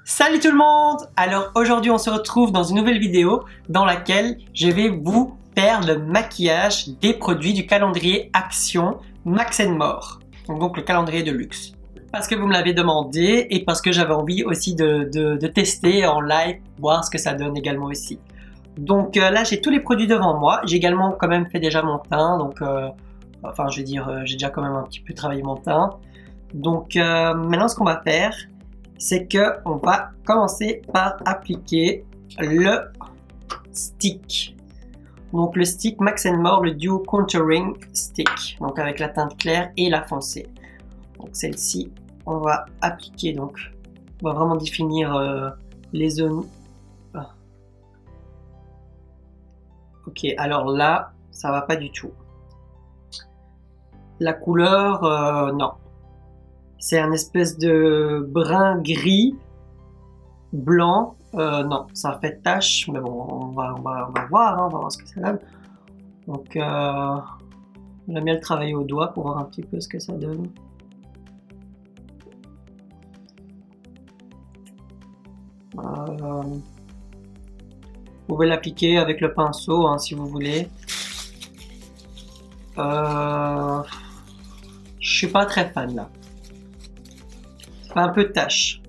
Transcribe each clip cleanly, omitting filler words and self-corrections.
Salut tout le monde! Alors aujourd'hui on se retrouve dans une nouvelle vidéo dans laquelle je vais vous faire le maquillage des produits du calendrier Action Max & More. Donc le calendrier de luxe. Parce que vous me l'avez demandé et parce que j'avais envie aussi de tester en live, voir ce que ça donne également aussi. Donc là j'ai tous les produits devant moi. J'ai également quand même fait déjà mon teint. Donc enfin je veux dire j'ai déjà quand même un petit peu travaillé mon teint. Donc maintenant ce qu'on va faire, c'est que on va commencer par appliquer le stick. Donc le stick Max & More, le Duo Contouring Stick. Donc avec la teinte claire et la foncée. Donc celle-ci, on va appliquer, donc on va vraiment définir les zones. Ok, alors là, ça va pas du tout. La couleur, non. C'est un espèce de brun gris, blanc. Non, ça fait tache, mais bon, on va voir, hein, on va voir ce que ça donne. Donc, j'aime bien le travailler au doigt pour voir un petit peu ce que ça donne. Vous pouvez l'appliquer avec le pinceau hein, si vous voulez. Je suis pas très fan là. Ça fait un peu de tache.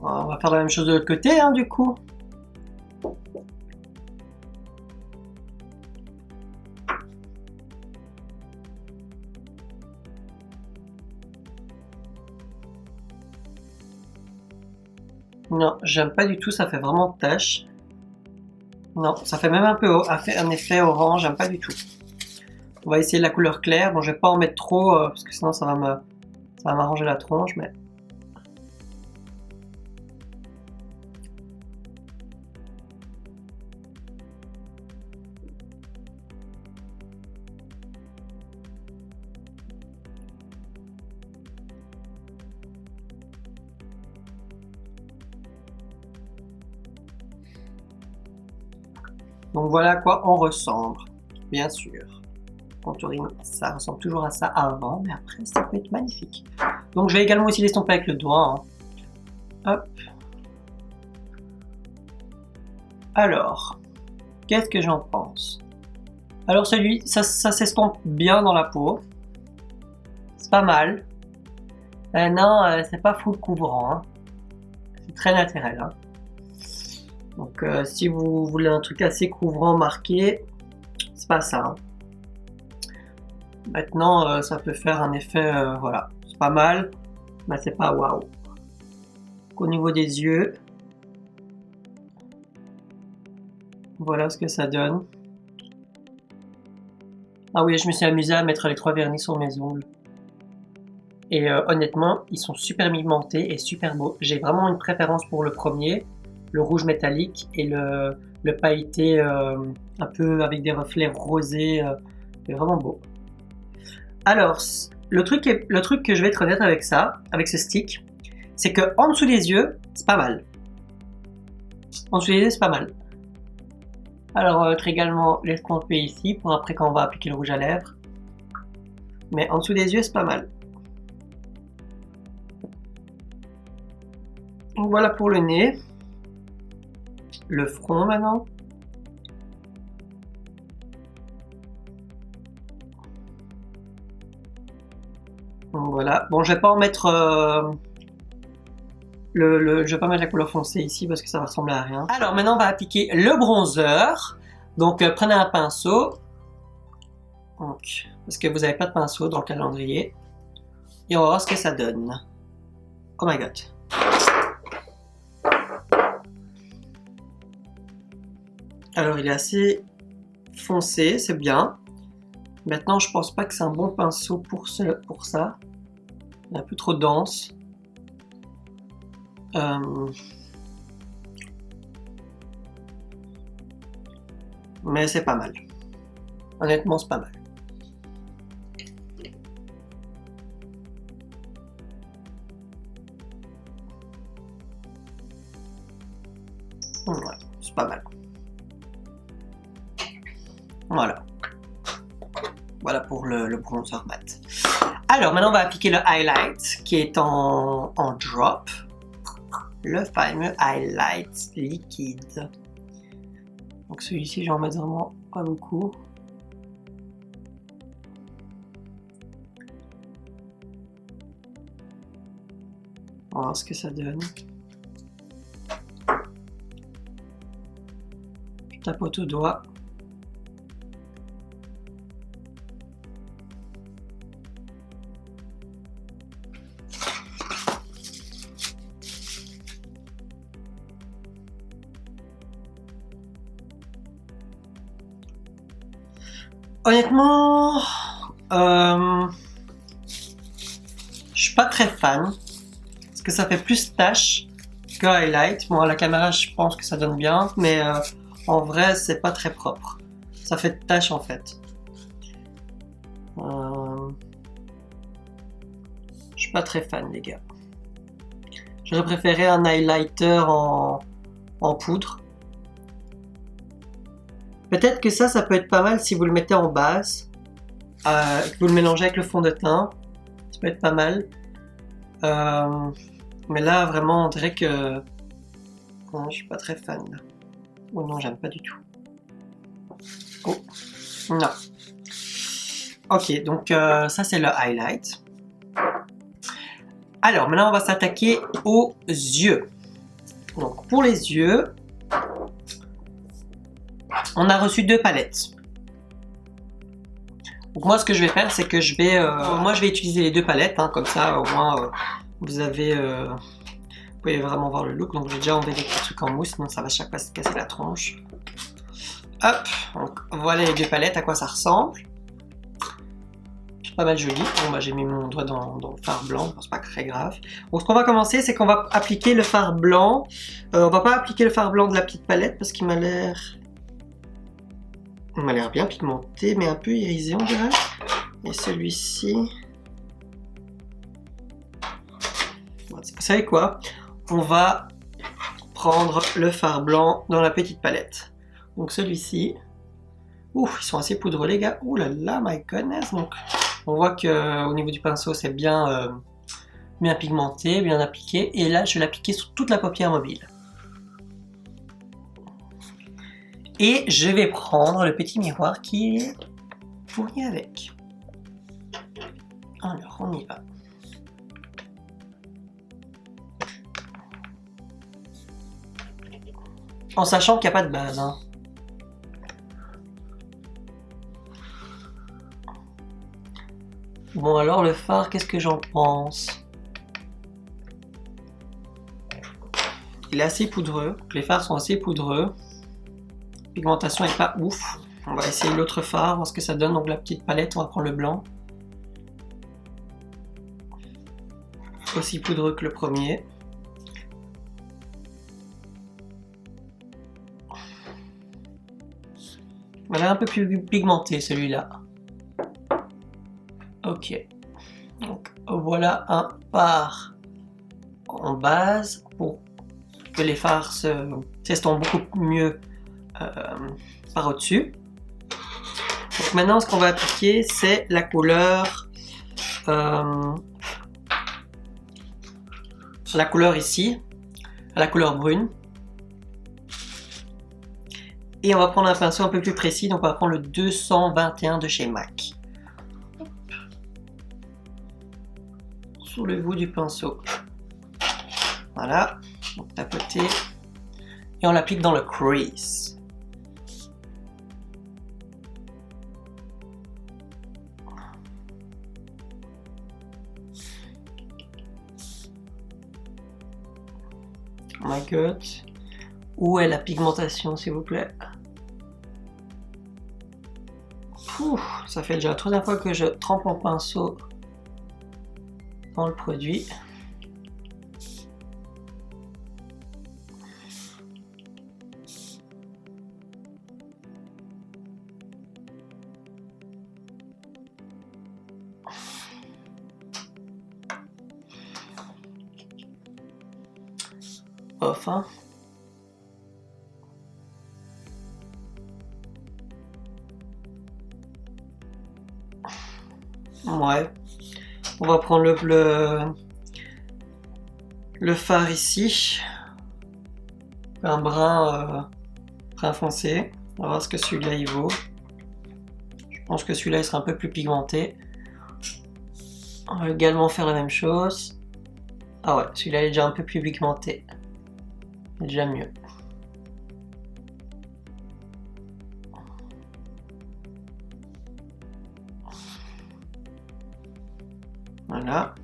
On va faire la même chose de l'autre côté hein, du coup. Non, j'aime pas du tout, ça fait vraiment tache. Non, ça fait même un peu un effet orange, j'aime pas du tout. On va essayer la couleur claire. Bon, je vais pas en mettre trop parce que sinon ça va m'arranger la tronche, mais donc voilà à quoi on ressemble, bien sûr. Contouring, ça ressemble toujours à ça avant, mais après ça peut être magnifique. Donc je vais également aussi l'estomper avec le doigt. Hein. Hop. Alors, qu'est-ce que j'en pense? Alors celui, ça s'estompe bien dans la peau. C'est pas mal. Non, c'est pas full couvrant. Hein. C'est très naturel. Hein. Donc si vous voulez un truc assez couvrant marqué, c'est pas ça. Hein. Maintenant ça peut faire un effet, voilà, c'est pas mal, mais c'est pas waouh. Au niveau des yeux, voilà ce que ça donne. Ah oui, je me suis amusé à mettre les 3 vernis sur mes ongles. Et honnêtement, ils sont super pigmentés et super beaux. J'ai vraiment une préférence pour le premier, le rouge métallique et le pailleté un peu avec des reflets rosés, c'est vraiment beau. Alors, le truc que je vais être honnête avec ça, avec ce stick, c'est que en dessous des yeux, c'est pas mal. En dessous des yeux, c'est pas mal. Alors, on va être également l'estomper ici pour après quand on va appliquer le rouge à lèvres. Mais en dessous des yeux, c'est pas mal. Donc voilà pour le nez. Le front maintenant. Donc voilà. Bon, je vais pas en mettre je vais pas mettre la couleur foncée ici parce que ça va ressembler à rien. Alors maintenant on va appliquer le bronzer. Donc prenez un pinceau. Donc, parce que vous n'avez pas de pinceau dans le calendrier. Et on va voir ce que ça donne. Oh my god. Alors il est assez foncé, c'est bien. Maintenant je pense pas que c'est un bon pinceau pour ça. Il est un peu trop dense. Mais c'est pas mal. Honnêtement c'est pas mal. Ouais, c'est pas mal. Voilà. Voilà pour le bronzer mat. Alors maintenant on va appliquer le highlight qui est en drop. Le fameux highlight liquide. Donc celui-ci j'en mets vraiment pas beaucoup. On va voir ce que ça donne. Je tapote au doigt. Honnêtement, je suis pas très fan parce que ça fait plus tache que highlight. Bon, à la caméra, je pense que ça donne bien, mais en vrai, c'est pas très propre. Ça fait tache en fait. Je suis pas très fan, les gars. J'aurais préféré un highlighter en poudre. Peut-être que ça peut être pas mal si vous le mettez en base, que vous le mélangez avec le fond de teint. Ça peut être pas mal. Mais là, vraiment, on dirait que... Non, je suis pas très fan. Oh non, j'aime pas du tout. Oh, non. Ok, donc ça c'est le highlight. Alors, maintenant, on va s'attaquer aux yeux. Donc, pour les yeux, on a reçu 2 palettes. Donc moi, ce que je vais faire, c'est que je vais utiliser les 2 palettes, hein, comme ça, au moins, vous avez... vous pouvez vraiment voir le look. Donc j'ai déjà enlevé des petits trucs en mousse, sinon ça va chaque fois se casser la tronche. Hop, donc voilà les 2 palettes, à quoi ça ressemble. Pas mal joli. Bon, bah, j'ai mis mon doigt dans le fard blanc, c'est pas très grave. Donc ce qu'on va commencer, c'est qu'on va appliquer le fard blanc. On va pas appliquer le fard blanc de la petite palette parce qu'il m'a l'air... Il m'a l'air bien pigmenté, mais un peu irisé, on dirait. Et celui-ci... Vous savez quoi? On va prendre le fard blanc dans la petite palette. Donc celui-ci... Ouf, ils sont assez poudreux, les gars. Ouh là là, my goodness. Donc, on voit qu'au niveau du pinceau, c'est bien, bien pigmenté, bien appliqué. Et là, je vais l'appliquer sur toute la paupière mobile. Et je vais prendre le petit miroir qui est fourni avec. Alors, on y va. En sachant qu'il n'y a pas de base, hein. Bon, alors le fard, qu'est-ce que j'en pense? Il est assez poudreux, les fards sont assez poudreux. La pigmentation n'est pas ouf. On va essayer l'autre fard, voir ce que ça donne. Donc la petite palette, on va prendre le blanc. Aussi poudreux que le premier. Il est un peu plus pigmenté celui-là. Ok. Donc voilà un fard en base pour que les fards s'estompent beaucoup mieux par au-dessus. Donc maintenant, ce qu'on va appliquer, c'est la couleur ici, la couleur brune. Et on va prendre un pinceau un peu plus précis, donc on va prendre le 221 de chez MAC. Sur le bout du pinceau. Voilà, donc tapoter. Et on l'applique dans le crease. Oh my god. Où est la pigmentation, s'il vous plaît? Ouf, ça fait déjà la troisième fois que je trempe mon pinceau dans le produit. Enfin. Ouais. On va prendre le fard ici, un brun foncé. On va voir ce que celui-là il vaut. Je pense que celui-là il sera un peu plus pigmenté. On va également faire la même chose. Ah ouais, celui-là est déjà un peu plus pigmenté. Déjà mieux. Voilà.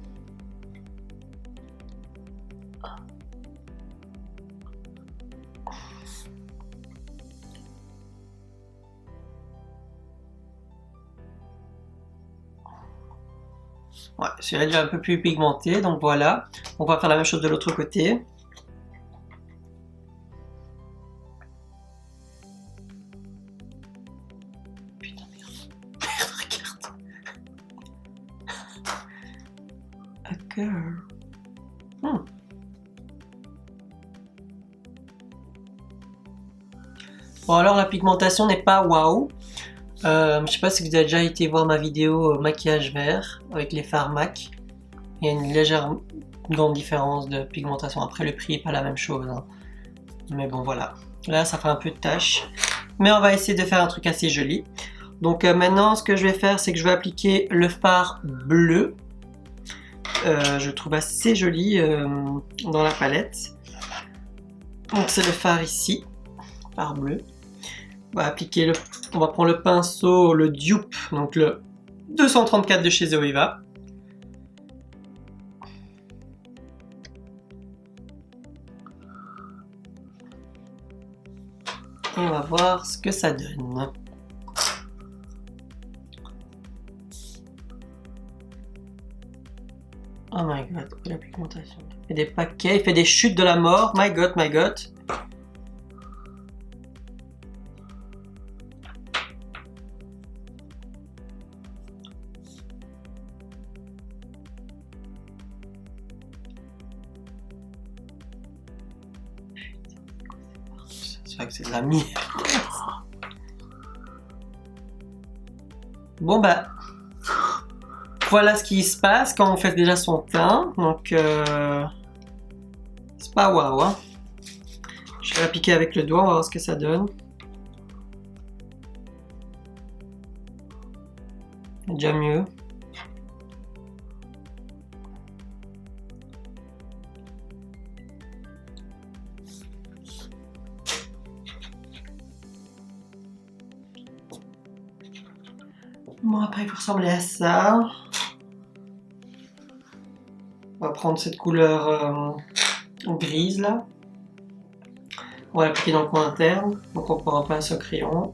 Ouais, celui-là est déjà un peu plus pigmenté, donc voilà. On va faire la même chose de l'autre côté. Putain, merde. Merde, regarde. A girl. Bon, alors la pigmentation n'est pas waouh. Je sais pas si vous avez déjà été voir ma vidéo maquillage vert avec les fards MAC. Il y a une légère grande différence de pigmentation. Après, le prix n'est pas la même chose, hein. Mais bon, voilà. Là, ça fait un peu de tache. Mais on va essayer de faire un truc assez joli. Donc maintenant, ce que je vais faire, c'est que je vais appliquer le fard bleu. Je le trouve assez joli dans la palette. Donc c'est le fard ici, fard bleu. On va appliquer on va prendre le pinceau, le dupe, donc le 234 de chez Zoeva. On va voir ce que ça donne. Oh my god, la pigmentation. Il fait des paquets, il fait des chutes de la mort. My god, my god. C'est vrai que c'est de la merde. Bon bah, voilà ce qui se passe quand on fait déjà son teint. Donc, c'est pas waouh, hein. Je vais l'appliquer avec le doigt, on va voir ce que ça donne. Déjà mieux. Bon, après, il faut ressembler à ça. On va prendre cette couleur grise là. On va l'appliquer dans le coin interne. Donc, on pourra passer au crayon.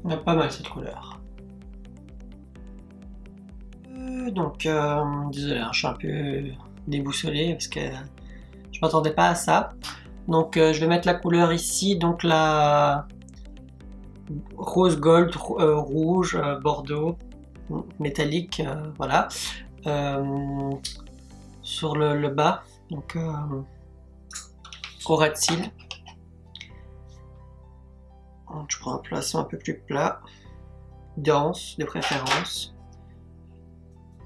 On a pas mal cette couleur. Désolé, hein, je suis un peu déboussolé parce que je m'attendais pas à ça. Donc je vais mettre la couleur ici, donc la rose gold, rouge, bordeaux, métallique, voilà. Sur le bas, donc au ras de cils. Donc, je prends un pinceau un peu plus plat, dense de préférence.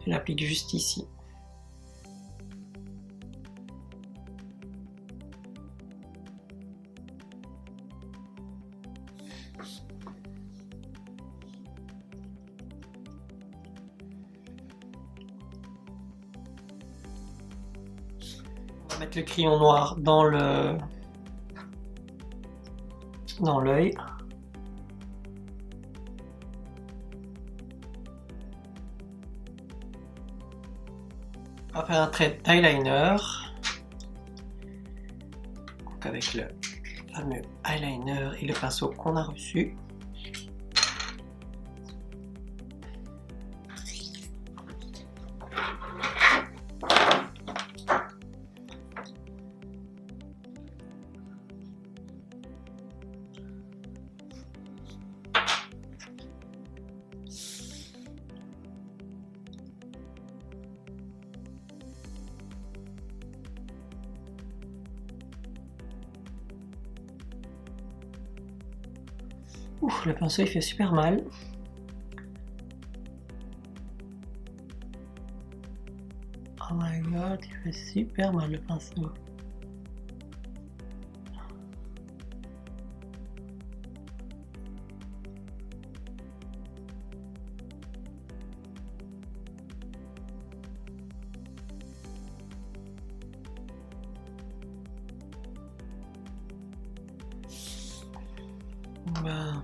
Je l'applique juste ici. On va mettre le crayon noir dans l'œil. On va faire un trait d'eyeliner. Donc avec le fameux eyeliner et le pinceau qu'on a reçu. Ouf, le pinceau il fait super mal. Oh my god, il fait super mal le pinceau. Bah,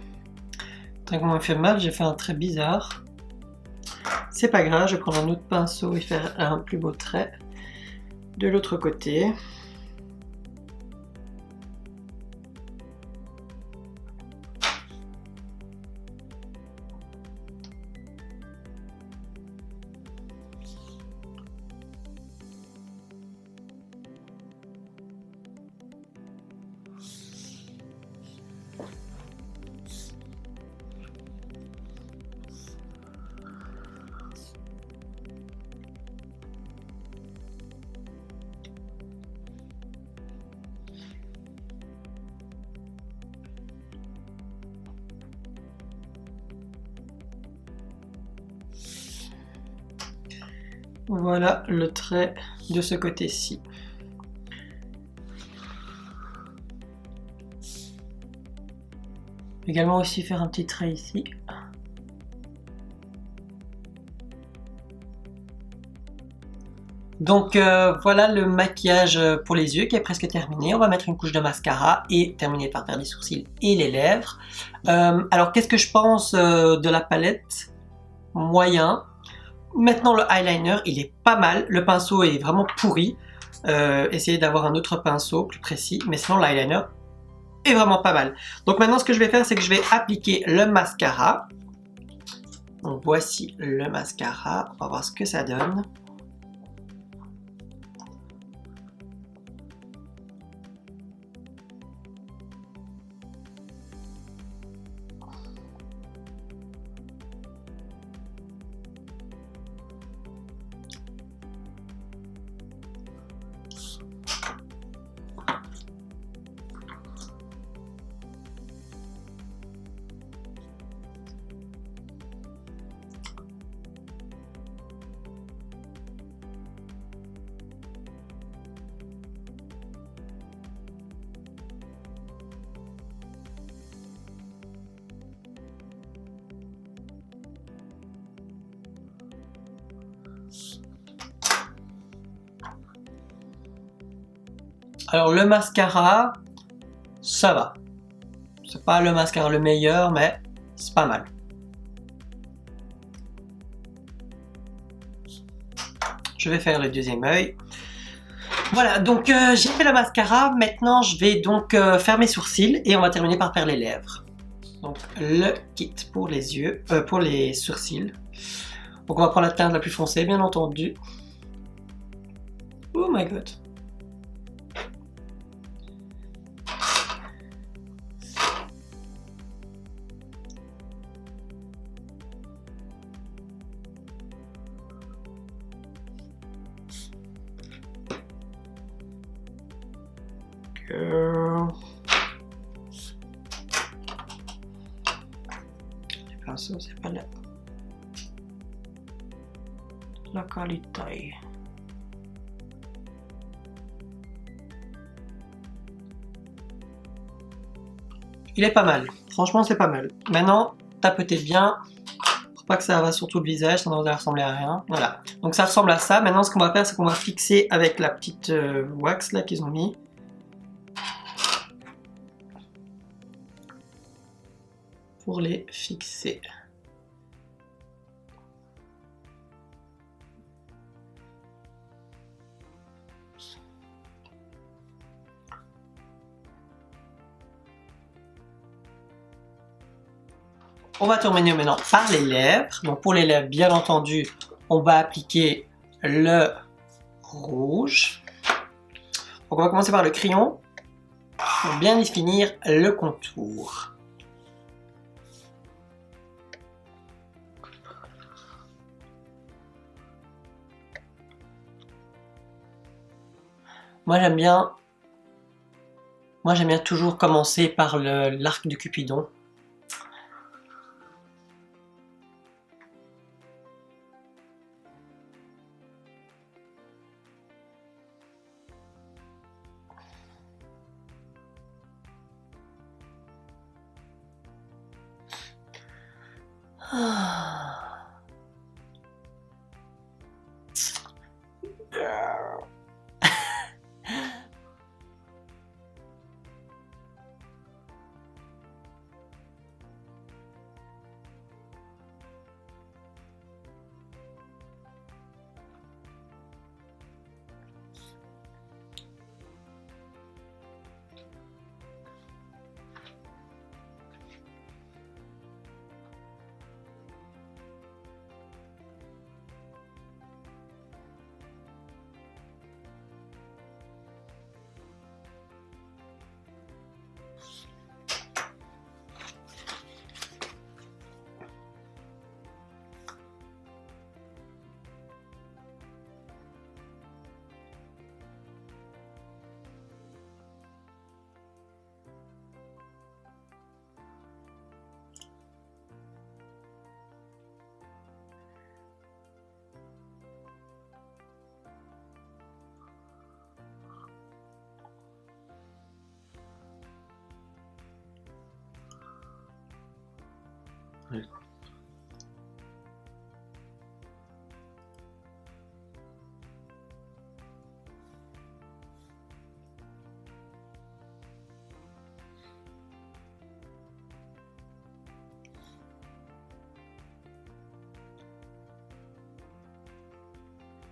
tant qu'on m'a fait mal, j'ai fait un trait bizarre. C'est pas grave, je vais prendre un autre pinceau et faire un plus beau trait de l'autre côté. Voilà le trait de ce côté-ci. Également aussi faire un petit trait ici. Donc voilà le maquillage pour les yeux qui est presque terminé. On va mettre une couche de mascara et terminer par faire les sourcils et les lèvres. Alors qu'est-ce que je pense de la palette? Moyen. Maintenant le eyeliner il est pas mal. Le pinceau est vraiment pourri. Essayez d'avoir un autre pinceau plus précis. Mais sinon l'eyeliner est vraiment pas mal. Donc maintenant ce que je vais faire c'est que je vais appliquer le mascara. Donc voici le mascara. On va voir ce que ça donne. Alors le mascara, ça va. C'est pas le mascara le meilleur, mais c'est pas mal. Je vais faire le deuxième œil. Voilà, donc j'ai fait le mascara. Maintenant, je vais donc faire mes sourcils et on va terminer par faire les lèvres. Donc le kit pour les yeux, pour les sourcils. Donc on va prendre la teinte la plus foncée, bien entendu. Oh my god. Le pinceau, c'est pas la qualité. Il est pas mal, franchement c'est pas mal. Maintenant, tapotez bien, pour pas que ça va sur tout le visage, sinon ça va ressembler à rien. Voilà, donc ça ressemble à ça. Maintenant ce qu'on va faire, c'est qu'on va fixer avec la petite wax là qu'ils ont mis. Pour les fixer. On va terminer maintenant par les lèvres. Donc pour les lèvres, bien entendu, on va appliquer le rouge. Donc on va commencer par le crayon pour bien définir le contour. Moi j'aime bien toujours commencer par l'arc de Cupidon.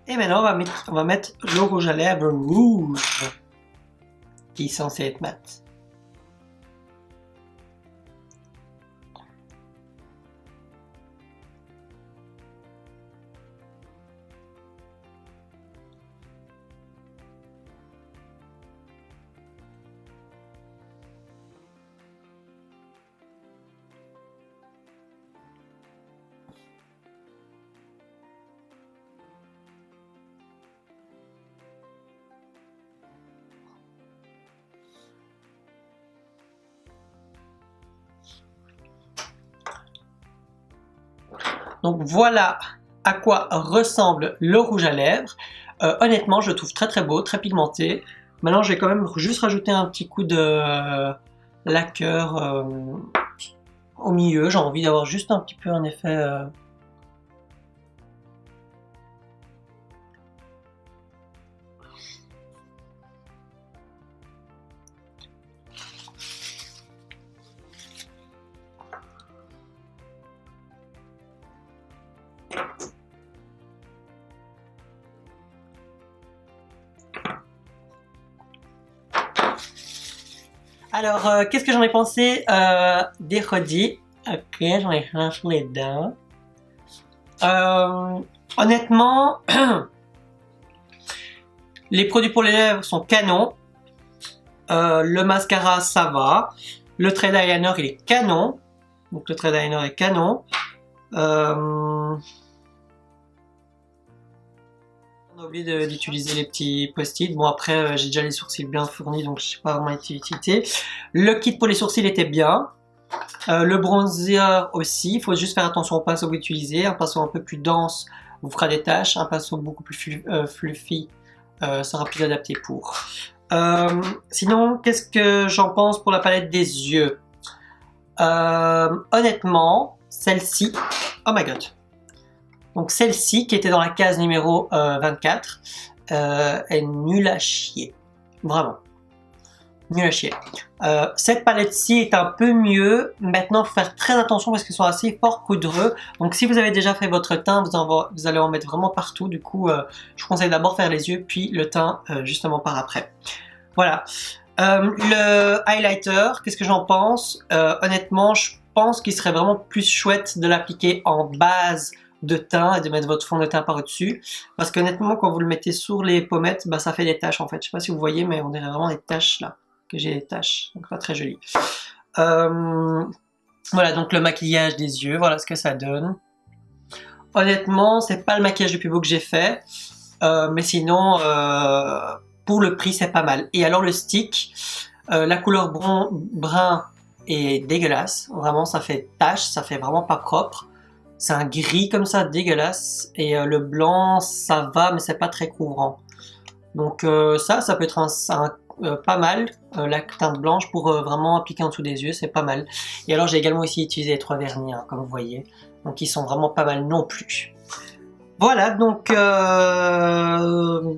Et maintenant, on va mettre le rouge à lèvres rouge, qui est censé être mat. Donc voilà à quoi ressemble le rouge à lèvres. Honnêtement, je le trouve très très beau, très pigmenté. Maintenant, je vais quand même juste rajouter un petit coup de lacquer au milieu. J'ai envie d'avoir juste un petit peu un effet... Alors, qu'est-ce que j'en ai pensé des rodis? Ok, j'en ai changé les dents. Honnêtement, les produits pour les lèvres sont canons. Le mascara, ça va. Le trait eyeliner, il est canon. Donc le trait eyeliner est canon. On a oublié d'utiliser les petits post-it. Bon après j'ai déjà les sourcils bien fournis donc je sais pas vraiment l'utilité. Le kit pour les sourcils était bien. Le bronzer aussi. Il faut juste faire attention au pinceau que vous utilisez. Un pinceau un peu plus dense vous fera des taches. Un pinceau beaucoup plus fluffy sera plus adapté pour. Sinon qu'est-ce que j'en pense pour la palette des yeux? Honnêtement celle-ci, oh my god. Donc celle-ci qui était dans la case numéro 24 est nulle à chier. Vraiment. Nulle à chier. Cette palette-ci est un peu mieux. Maintenant, il faut faire très attention parce qu'ils sont assez fort poudreux. Donc si vous avez déjà fait votre teint, vous allez en mettre vraiment partout. Du coup, je vous conseille d'abord faire les yeux, puis le teint justement par après. Voilà. Le highlighter, qu'est-ce que j'en pense? Honnêtement, je pense qu'il serait vraiment plus chouette de l'appliquer en base de teint et de mettre votre fond de teint par-dessus parce qu'honnêtement quand vous le mettez sur les pommettes bah, ça fait des taches en fait, je sais pas si vous voyez mais on dirait vraiment des taches là, que j'ai des taches, donc pas très joli. Voilà donc le maquillage des yeux, voilà ce que ça donne. Honnêtement c'est pas le maquillage le plus beau que j'ai fait mais sinon pour le prix c'est pas mal. Et alors le stick, la couleur brun est dégueulasse, vraiment ça fait tache, ça fait vraiment pas propre. C'est un gris comme ça, dégueulasse. Et le blanc, ça va, mais c'est pas très couvrant. Donc ça peut être pas mal, la teinte blanche pour vraiment appliquer en dessous des yeux, c'est pas mal. Et alors j'ai également aussi utilisé les 3 vernis, hein, comme vous voyez, donc ils sont vraiment pas mal non plus. Voilà, donc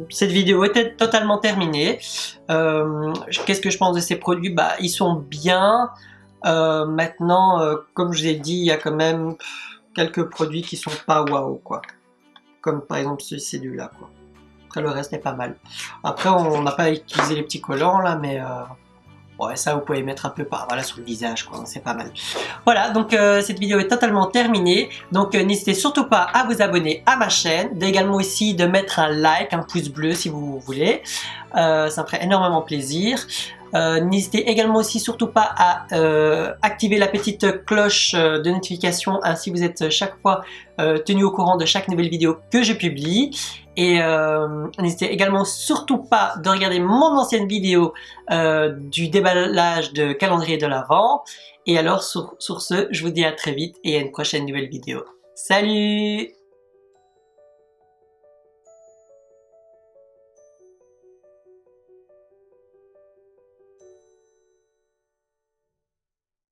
cette vidéo était totalement terminée. Qu'est-ce que je pense de ces produits? Bah, ils sont bien. Maintenant, comme je vous ai dit, il y a quand même quelques produits qui sont pas waouh, quoi. Comme par exemple celui-là, quoi. Après, le reste est pas mal. Après, on n'a pas utilisé les petits collants, là, mais... ouais, ça, vous pouvez mettre un peu par voilà, sur le visage, quoi. C'est pas mal. Voilà, donc cette vidéo est totalement terminée. Donc, n'hésitez surtout pas à vous abonner à ma chaîne. Également aussi de mettre un like, un pouce bleu, si vous voulez. Ça me ferait énormément plaisir. N'hésitez également aussi surtout pas à activer la petite cloche de notification, ainsi vous êtes chaque fois tenu au courant de chaque nouvelle vidéo que je publie. Et n'hésitez également surtout pas de regarder mon ancienne vidéo du déballage de calendrier de l'Avent. Et alors sur ce, je vous dis à très vite et à une prochaine nouvelle vidéo. Salut!